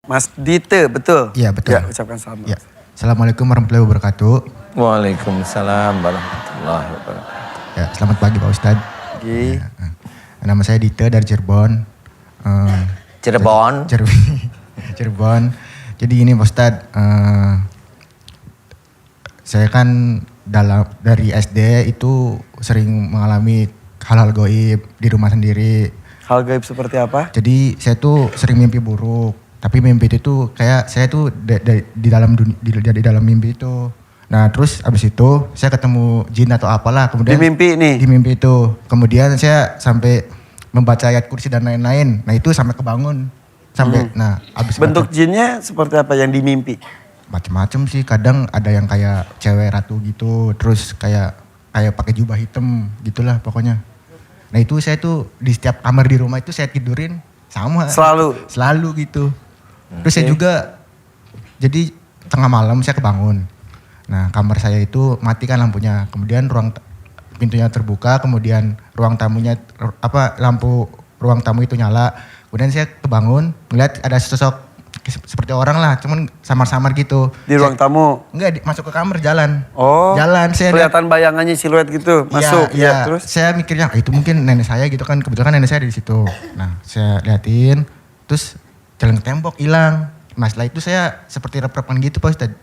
Mas Dite, betul? Iya, betul. Ya, ucapkan selamat. Ya. Assalamualaikum warahmatullahi wabarakatuh. Waalaikumsalam warahmatullahi wabarakatuh. Ya, selamat pagi Pak Ustadz. Oke. Nama saya Dite dari Cirebon. Cirebon. Cirebon. Jadi gini Pak Ustadz, saya kan dari SD itu sering mengalami hal-hal goib di rumah sendiri. Hal gaib seperti apa? Jadi saya tuh sering mimpi buruk. Tapi mimpi itu tuh kayak saya tuh di dalam mimpi itu. Nah terus abis itu saya ketemu jin atau apalah. Kemudian Di mimpi nih? Di mimpi itu. Kemudian saya sampai membaca ayat kursi dan lain-lain. Nah itu sampai kebangun. Nah abis Bentuk jinnya seperti apa yang di mimpi? macem-macem sih. Kadang ada yang kayak cewek ratu gitu. Terus kayak pakai jubah hitam gitulah pokoknya. Nah itu saya tuh di setiap kamar di rumah itu saya tidurin sama. Selalu gitu. Terus saya juga jadi tengah malam saya kebangun. Nah kamar saya itu mati kan lampunya. Kemudian pintunya terbuka, kemudian lampu ruang tamu itu nyala. Kemudian saya kebangun, ngeliat ada sosok seperti orang lah, cuman samar-samar gitu. Di ruang tamu? Enggak, masuk ke kamar jalan. Oh, jalan. Saya kelihatan bayangannya siluet gitu, masuk. Iya, Terus? Saya mikirnya itu mungkin nenek saya gitu kan, kebetulan nenek saya ada di situ. Nah saya liatin, terus jalan ke tembok hilang. Nah setelah itu saya seperti rep-repan gitu Pak Ustadz.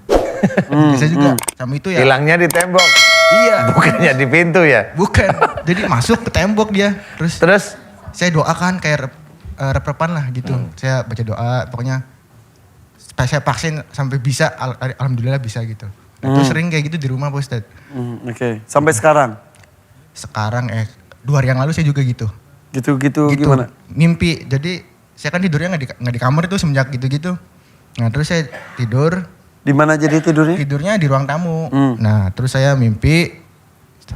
Saya juga sama itu ya. Hilangnya di tembok? Iya. Bukannya di pintu ya? Bukan, jadi masuk ke tembok dia. Terus saya doakan kayak rep-repan lah gitu. Saya baca doa, pokoknya saya vaksin sampai bisa, alhamdulillah bisa gitu. Itu sering kayak gitu di rumah Pak Ustadz. Oke. Sampai sekarang? Sekarang 2 hari yang lalu saya juga gitu. Gitu gimana? Mimpi, jadi saya kan tidurnya nggak di kamar itu semenjak gitu-gitu. Nah terus saya tidur. Di mana jadi tidurnya? Tidurnya di ruang tamu. Nah terus saya mimpi,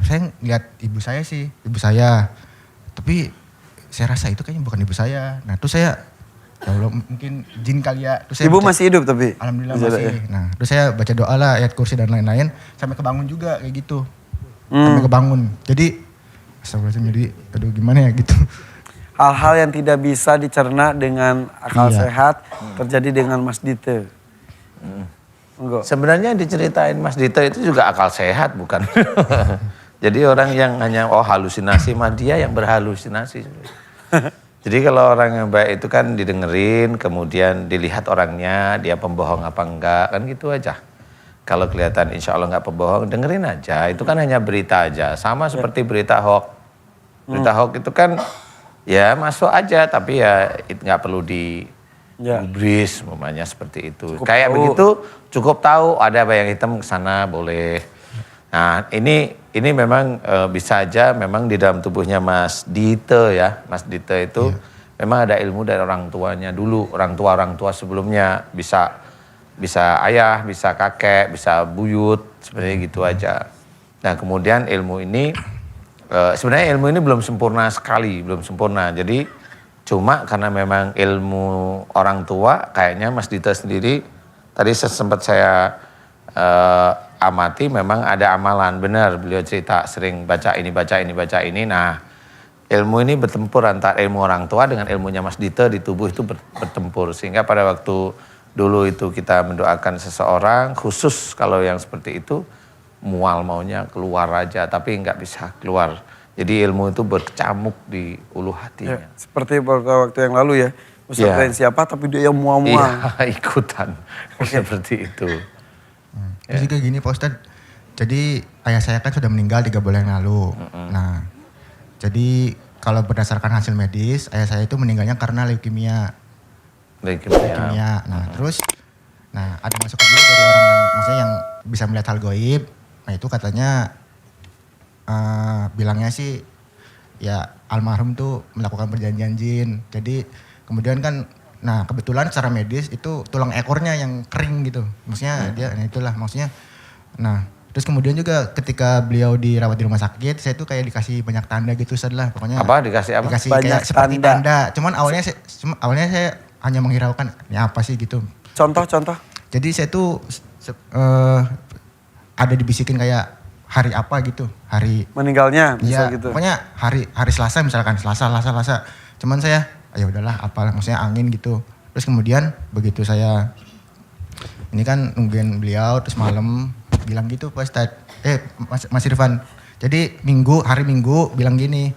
saya lihat ibu saya. Tapi saya rasa itu kayaknya bukan ibu saya. Nah terus saya, ya Allah mungkin jin kali ya. Terus Ibu masih hidup tapi? Alhamdulillah masih. Ya. Nah terus saya baca doa lah, ayat kursi dan lain-lain. Sampai kebangun juga kayak gitu. Sampai kebangun. Jadi, astagfirullahaladzim, jadi aduh gimana ya gitu. Hal-hal yang tidak bisa dicerna dengan akal sehat terjadi dengan Mas Dite. Sebenarnya diceritain Mas Dite itu juga akal sehat bukan? Jadi orang yang hanya halusinasi mah dia yang berhalusinasi. Jadi kalau orang yang baik itu kan didengerin, kemudian dilihat orangnya, dia pembohong apa enggak, kan gitu aja. Kalau kelihatan insya Allah enggak pembohong, dengerin aja. Itu kan hanya berita aja, sama seperti berita hoax. Berita hoax itu kan ya masuk aja, tapi ya nggak perlu digubris, umpamanya seperti itu. Kayak begitu cukup tahu ada bayang hitam ke sana boleh. Nah ini memang bisa aja memang di dalam tubuhnya Mas Dite ya. Mas Dite itu memang ada ilmu dari orang tuanya dulu. Orang tua sebelumnya bisa ayah, bisa kakek, bisa buyut, seperti gitu aja. Nah kemudian ilmu ini, sebenarnya ilmu ini belum sempurna sekali, belum sempurna. Jadi cuma karena memang ilmu orang tua, kayaknya Mas Dite sendiri, tadi sempat saya amati memang ada amalan, benar beliau cerita sering baca ini. Nah ilmu ini bertempur antara ilmu orang tua dengan ilmunya Mas Dite di tubuh itu bertempur. Sehingga pada waktu dulu itu kita mendoakan seseorang, khusus kalau yang seperti itu, mual maunya keluar aja tapi nggak bisa keluar. Jadi ilmu itu berkecamuk di ulu hatinya. Ya, seperti waktu yang lalu ya, Ustaz siapa tapi dia yang mual-mual. Iya, ikutan. Seperti itu. Terus juga gini Pak Ustadz, jadi ayah saya kan sudah meninggal 3 bulan yang lalu. Nah, jadi kalau berdasarkan hasil medis, ayah saya itu meninggalnya karena leukemia. Nah, terus ada masukan juga dari orang yang bisa melihat hal goib. Nah, itu katanya bilangnya sih ya almarhum tuh melakukan perjanjian jin. Jadi kemudian kan, nah kebetulan secara medis itu tulang ekornya yang kering gitu. Maksudnya nah terus kemudian juga ketika beliau dirawat di rumah sakit, saya tuh kayak dikasih banyak tanda gitu setelah pokoknya. Apa dikasih apa? Dikasih banyak kayak seperti tanda. Cuman awalnya saya hanya menghiraukan ini apa sih gitu. Contoh. Jadi saya tuh ada dibisikin kayak hari apa gitu, hari meninggalnya ya, gitu. Pokoknya hari Selasa misalkan, Selasa. Cuman saya, ya udahlah apalah, maksudnya angin gitu. Terus kemudian begitu saya ini kan nungguin beliau, terus malam bilang gitu Pak Ustadz, Mas Irfan, jadi hari Minggu bilang gini,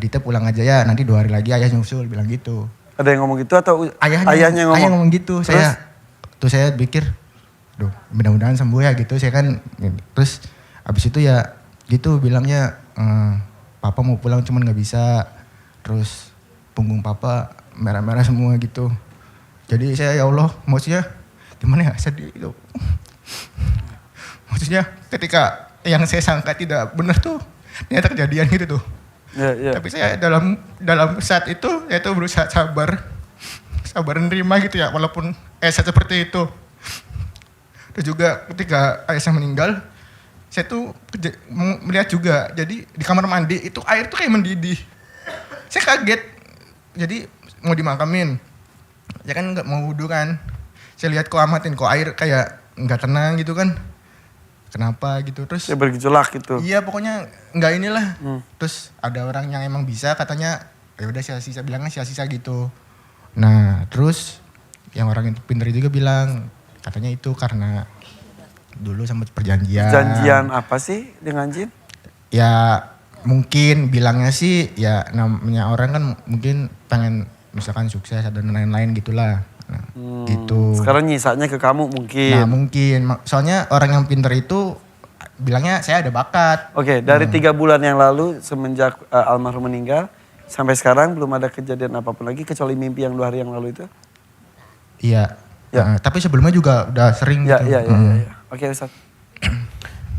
Dita pulang aja ya, nanti 2 hari lagi ayah nyusul, bilang gitu. Ada yang ngomong gitu atau Ayahnya ngomong? Ayah ngomong gitu. Saya pikir, duh mudah-mudahan sembuh ya gitu. Saya kan, terus abis itu ya gitu bilangnya, papa mau pulang cuman nggak bisa. Terus punggung papa merah-merah semua gitu. Jadi saya ya Allah, maksudnya gimana ya, sedih itu. Maksudnya ketika yang saya sangka tidak benar tuh, ternyata kejadian gitu tuh. Ya. Tapi saya dalam saat itu saya tuh berusaha sabar nerima gitu ya, walaupun saat seperti itu. Terus juga ketika ayah saya meninggal, saya tuh melihat juga, jadi di kamar mandi itu air tuh kayak mendidih. Saya kaget, jadi mau dimakamin, ya kan nggak mau wudhu kan. Saya lihat kok amatin, kok air kayak nggak tenang gitu kan. Kenapa gitu, terus Ya bergejolak gitu. iya pokoknya nggak inilah. Terus ada orang yang emang bisa, katanya ya udah sisa-sisa, bilangnya sisa-sisa gitu. Nah terus yang orang itu pintar juga bilang katanya itu karena dulu sempat perjanjian. Perjanjian apa sih dengan jin? Ya mungkin bilangnya sih ya, namanya orang kan mungkin pengen misalkan sukses dan lain-lain gitulah. Nah, gitu. Sekarang nyisanya ke kamu mungkin. Nah mungkin, soalnya orang yang pintar itu bilangnya saya ada bakat. Oke, dari 3 bulan yang lalu semenjak almarhum meninggal sampai sekarang belum ada kejadian apapun lagi kecuali mimpi yang 2 hari yang lalu itu? Iya. Ya. Nah, tapi sebelumnya juga udah sering gitu. Iya. Oke Ustaz.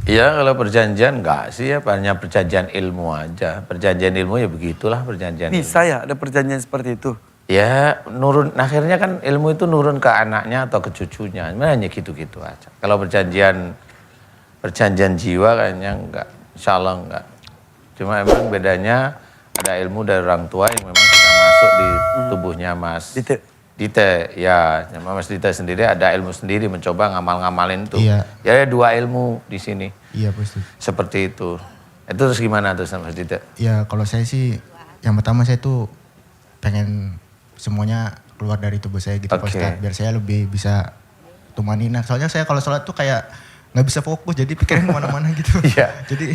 Iya, kalau perjanjian enggak sih ya, hanya perjanjian ilmu aja. Perjanjian ilmu ya begitulah perjanjian. Bisa ya ada perjanjian seperti itu? Ya nurun, akhirnya kan ilmu itu nurun ke anaknya atau ke cucunya. Hanya gitu-gitu aja. Kalau perjanjian jiwa kayaknya enggak, insya Allah enggak. Cuma emang bedanya ada ilmu dari orang tua yang memang sudah masuk di tubuhnya Mas Dite. Ya, Mas Dite sendiri ada ilmu sendiri mencoba ngamal-ngamalin itu. Iya. Ya 2 ilmu di sini. Iya pasti. Seperti itu. Itu terus gimana tuh Mas Dite? Ya kalau saya sih, yang pertama saya tuh pengen semuanya keluar dari tubuh saya gitu Pak Ustadz. Biar saya lebih bisa tumanina. Soalnya saya kalau sholat tuh kayak nggak bisa fokus, jadi pikiran kemana-mana gitu. Iya. Jadi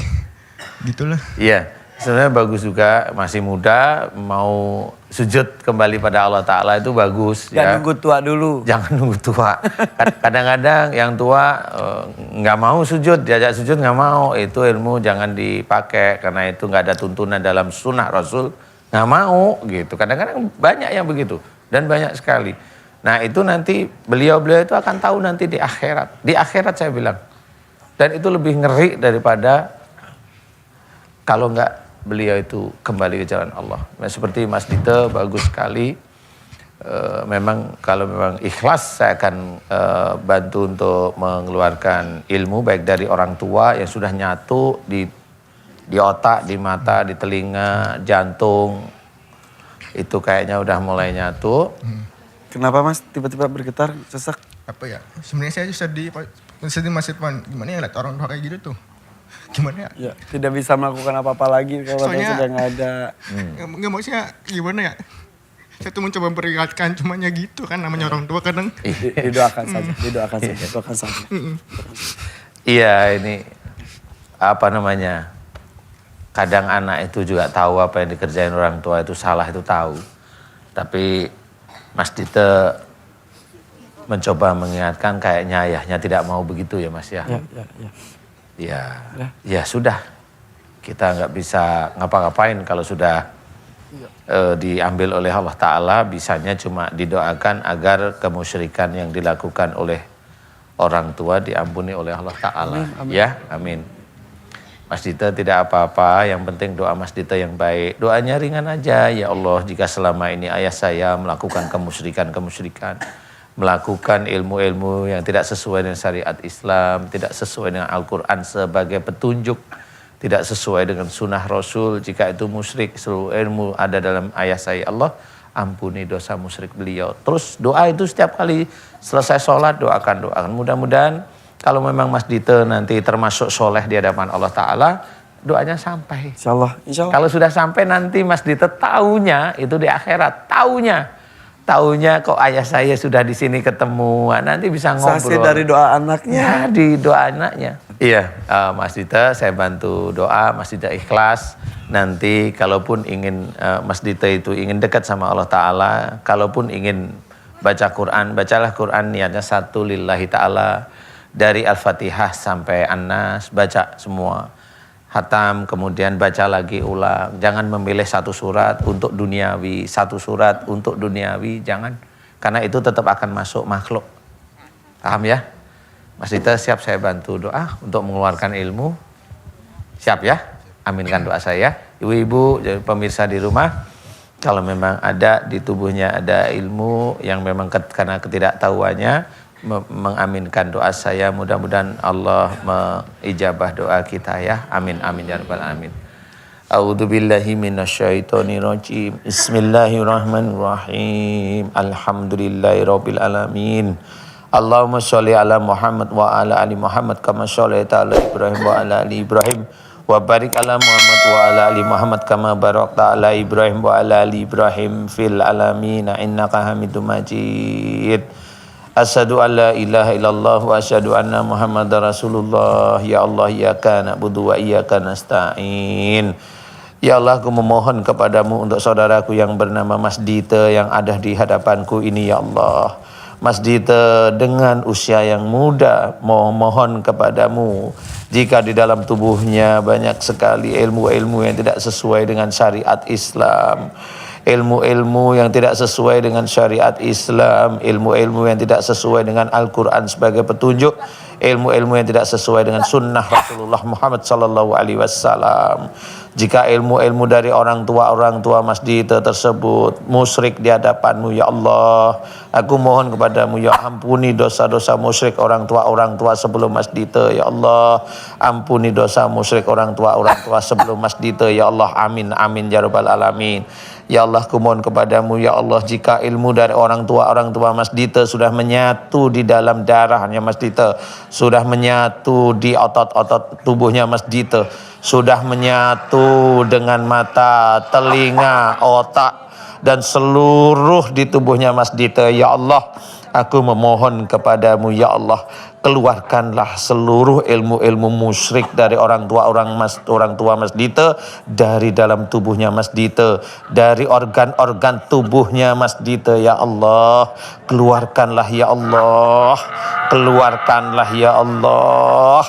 gitulah. Iya, sebenarnya bagus juga, masih muda, mau sujud kembali pada Allah Ta'ala itu bagus. Jangan ya. nunggu tua dulu. Jangan nunggu tua. Kadang-kadang yang tua nggak mau sujud, diajak sujud nggak mau. Itu ilmu jangan dipakai, karena itu nggak ada tuntunan dalam sunnah Rasul. Nggak mau gitu. Kadang-kadang banyak yang begitu. Dan banyak sekali. Nah itu nanti beliau-beliau itu akan tahu nanti di akhirat. Di akhirat saya bilang. Dan itu lebih ngeri daripada kalau nggak beliau itu kembali ke jalan Allah. Nah, seperti Mas Dite bagus sekali. Memang kalau memang ikhlas saya akan bantu untuk mengeluarkan ilmu baik dari orang tua yang sudah nyatu di otak, di mata, di telinga, jantung. Itu kayaknya udah mulai nyatu. Kenapa Mas tiba-tiba bergetar, sesak? Apa ya, sebenarnya saya sedih Mas Irfan. Gimana ya lihat orang tua kayak gitu tuh. Gimana ya? Ya, tidak bisa melakukan apa-apa lagi kalau Soalnya, sudah nggak ada. Nggak maksudnya gimana ya. Saya tuh mencoba memperingatkan, cumanya gitu kan namanya orang tua kadang. Didoakan saja. Iya ini apa namanya, kadang anak itu juga tahu apa yang dikerjain orang tua itu salah, itu tahu. Tapi Mas Dite mencoba mengingatkan, kayaknya ayahnya tidak mau begitu ya Mas ya. Ya sudah, kita nggak bisa ngapa-ngapain kalau sudah diambil oleh Allah Ta'ala. Bisanya cuma didoakan agar kemusyrikan yang dilakukan oleh orang tua diampuni oleh Allah Ta'ala. Amin. Ya, amin. Mas Dite tidak apa-apa, yang penting doa Mas Dite yang baik. Doanya ringan aja, ya Allah jika selama ini ayah saya melakukan kemusyrikan, melakukan ilmu-ilmu yang tidak sesuai dengan syariat Islam, tidak sesuai dengan Al-Quran sebagai petunjuk, tidak sesuai dengan sunnah Rasul, jika itu musyrik, seluruh ilmu ada dalam ayah saya, Allah ampuni dosa musyrik beliau. Terus doa itu setiap kali selesai sholat doakan. Mudah-mudahan kalau memang Mas Dite nanti termasuk soleh di hadapan Allah Ta'ala, doanya sampai. Insya Allah. Kalau sudah sampai nanti Mas Dite taunya itu di akhirat, taunya Taunya kok ayah saya sudah di sini ketemu, nanti bisa ngobrol. Saksi dari doa anaknya. Ya, di doa anaknya. Iya, Mas Dita, saya bantu doa, Mas Dita ikhlas. Nanti kalaupun ingin Mas Dita itu ingin dekat sama Allah Ta'ala, kalaupun ingin baca Quran, bacalah Quran niatnya satu lillahi ta'ala. Dari Al-Fatihah sampai An-Nas, baca semua. Hatam, kemudian baca lagi ulang. Jangan memilih satu surat untuk duniawi, satu surat untuk duniawi, jangan. Karena itu tetap akan masuk makhluk. Paham ya? Mas Dita siap saya bantu doa untuk mengeluarkan ilmu. Siap ya? Aminkan doa saya. Ibu-ibu, pemirsa di rumah, kalau memang ada di tubuhnya ada ilmu yang memang karena ketidaktahuannya, mengaminkan doa saya, mudah-mudahan Allah mengijabah doa kita ya. Amin amin ya rabbal alamin. A'udzubillahi minasyaitonirrajim. Bismillahirrahmanirrahim. Alhamdulillahirabbil alamin. Allahumma sholli ala Muhammad wa ala ali Muhammad kama shallaita ala Ibrahim wa ala ali Ibrahim wa barik ala Muhammad wa ala ali Muhammad kama barakta ala Ibrahim wa ala ali Ibrahim fil alamin innaka Hamidum Majid. Asyhadu an la ilaha illallah wa asyhadu anna Muhammadar Rasulullah. Ya Allah, iyyaka na'budu wa iyyaka nasta'in. Ya Allah, aku memohon kepadamu untuk saudaraku yang bernama Mas Dita yang ada di hadapanku ini ya Allah. Mas Dita dengan usia yang muda, mohon kepadamu, jika di dalam tubuhnya banyak sekali ilmu-ilmu yang tidak sesuai dengan syariat Islam, ilmu-ilmu yang tidak sesuai dengan syariat Islam, ilmu-ilmu yang tidak sesuai dengan Al-Quran sebagai petunjuk, ilmu-ilmu yang tidak sesuai dengan sunnah Rasulullah Muhammad sallallahu alaihi wasallam. Jika ilmu-ilmu dari orang tua Mas Dita tersebut musyrik di hadapanmu ya Allah, aku mohon kepadamu ya ampuni dosa-dosa musyrik orang tua sebelum Mas Dita ya Allah. Ampuni dosa musyrik orang tua sebelum Mas Dita ya Allah. Amin amin ya rabbal alamin. Ya Allah, aku mohon kepadamu ya Allah, jika ilmu dari orang tua Mas Dita sudah menyatu di dalam darahnya Mas Dita, sudah menyatu di otot-otot tubuhnya Mas Dita, sudah menyatu dengan mata, telinga, otak, dan seluruh di tubuhnya Mas Dita ya Allah, aku memohon kepadamu ya Allah, keluarkanlah seluruh ilmu-ilmu musyrik dari orang tua Mas Dita, dari dalam tubuhnya Mas Dita, dari organ-organ tubuhnya Mas Dita ya Allah. Keluarkanlah ya Allah, keluarkanlah ya Allah,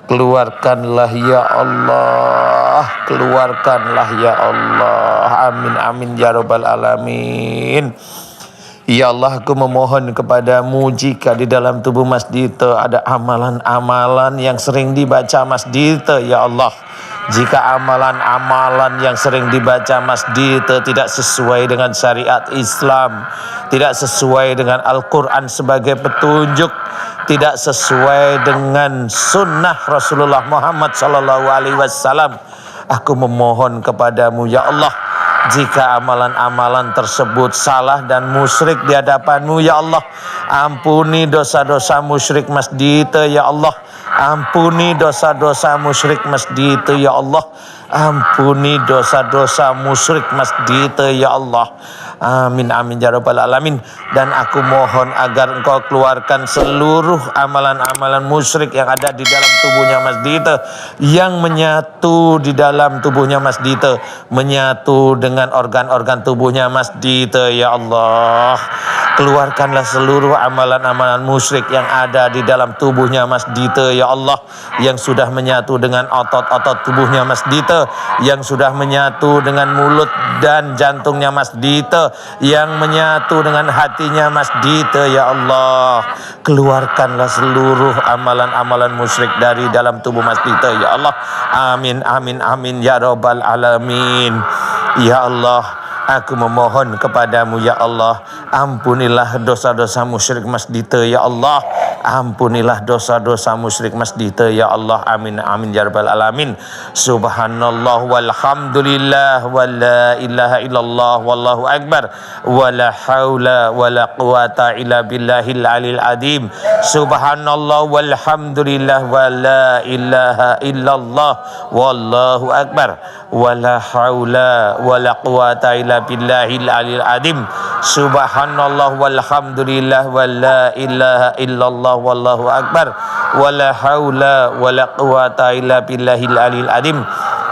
keluarkanlah ya Allah, keluarkanlah ya Allah. Amin amin ya rabbal alamin. Ya Allah, aku memohon kepadamu, jika di dalam tubuh Mas Dita ada amalan-amalan yang sering dibaca Mas Dita ya Allah, jika amalan-amalan yang sering dibaca Mas Dita tidak sesuai dengan syariat Islam, tidak sesuai dengan Al-Quran sebagai petunjuk, tidak sesuai dengan sunnah Rasulullah Muhammad sallallahu alaihi wasallam, aku memohon kepadamu ya Allah, jika amalan-amalan tersebut salah dan musyrik di hadapanmu ya Allah, ampuni dosa-dosa musyrik Mas Dita ya Allah. Ampuni dosa-dosa musyrik Mas Dita ya Allah. Ampuni dosa-dosa musyrik Mas Dita ya Allah. Amin amin ya rabbal alamin. Dan aku mohon agar engkau keluarkan seluruh amalan-amalan musyrik yang ada di dalam tubuhnya Mas Dita, yang menyatu di dalam tubuhnya Mas Dita, menyatu dengan organ-organ tubuhnya Mas Dita ya Allah. Keluarkanlah seluruh amalan-amalan musyrik yang ada di dalam tubuhnya Mas Dita ya Allah, yang sudah menyatu dengan otot-otot tubuhnya Mas Dita, yang sudah menyatu dengan mulut dan jantungnya Mas Dita, yang menyatu dengan hatinya Mas Dita ya Allah. Keluarkanlah seluruh amalan-amalan musyrik dari dalam tubuh Mas Dita ya Allah. Amin amin amin ya rabbal alamin. Ya Allah, aku memohon kepadamu ya Allah, ampunilah dosa-dosa musyrik Mas Dita ya Allah. Ampunilah dosa-dosa musyrik Mas Dita ya Allah. Amin amin ya rabbal alamin. Subhanallah walhamdulillah wa la ilaha illallah wallahu akbar wa la haula wa la quwata illa billahil alil adim. Subhanallah walhamdulillah wa la ilaha illallah wallahu akbar wa la haula wa la quwata illa billahil alil adim. Subhanallah walhamdulillah wa la ilaha illallah wallahu akbar. Wa la haula wa la quwata illa billahil aliyil azim.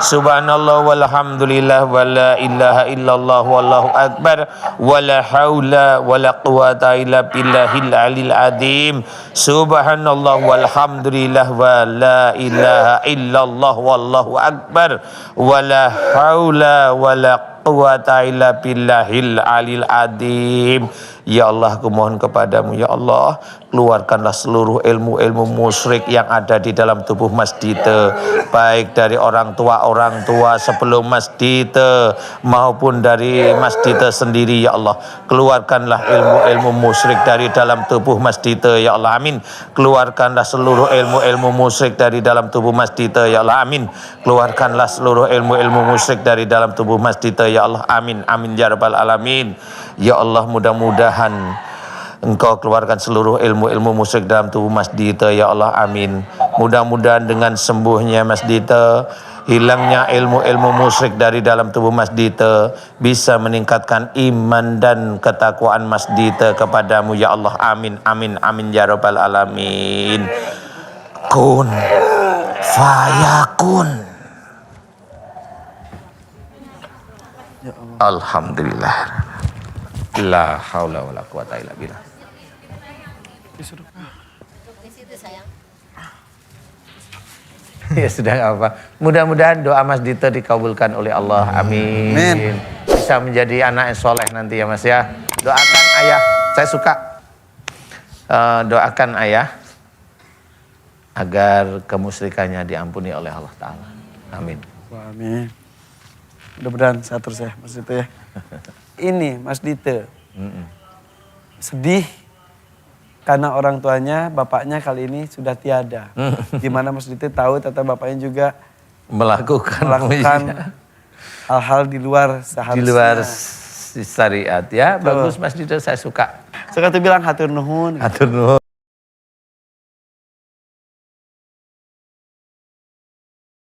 Subhanallah walhamdulillah wa la ilaha illallah wallahu akbar. Wa la haula wa la quwata illa billahil aliyil azim. Subhanallah walhamdulillah wa la ilaha illallah wallahu akbar. Wa la haula wa la quwata illa billahil aliyil azim. Ya Allah, aku mohon kepadamu ya Allah, keluarkanlah seluruh ilmu-ilmu musyrik yang ada di dalam tubuh Mas Dite, baik dari orang tua sebelum Mas Dite maupun dari Mas Dite sendiri ya Allah. Keluarkanlah ilmu-ilmu musyrik dari dalam tubuh Mas Dite ya Allah, amin. Keluarkanlah seluruh ilmu-ilmu musyrik dari dalam tubuh Mas Dite ya Allah, amin. Keluarkanlah seluruh ilmu-ilmu musyrik dari dalam tubuh Mas Dite ya Allah, amin, amin ya rabbal alamin. Ya Allah, mudah-mudahan Engkau keluarkan seluruh ilmu-ilmu musyrik dalam tubuh Mas Dite ya Allah, amin. Mudah-mudahan dengan sembuhnya Mas Dite, hilangnya ilmu-ilmu musyrik dari dalam tubuh Mas Dite, bisa meningkatkan iman dan ketakwaan Mas Dite kepadamu ya Allah, amin, amin, amin ya rabbal alamin. Kun fayakun. Alhamdulillah. La haula wala quwata illa billah. Ya sudah apa. Mudah-mudahan doa Mas Dite dikabulkan oleh Allah. Amin. Amin. Bisa menjadi anak yang soleh nanti ya Mas ya. Doakan ayah. Saya suka doakan ayah agar kemusyrikannya diampuni oleh Allah Ta'ala. Amin. Wah, amin. Mudah-mudahan sehat terus ya Mas Dite ya. Ini Mas Dite sedih karena orang tuanya, bapaknya kali ini sudah tiada. Gimana Mas Dite tahu ternyata bapaknya juga melakukan hal-hal di luar seharusnya. Di luar syariat ya. Bagus Mas Dite, saya suka. Suka tuh bilang hatur nuhun. Hatur nuhun.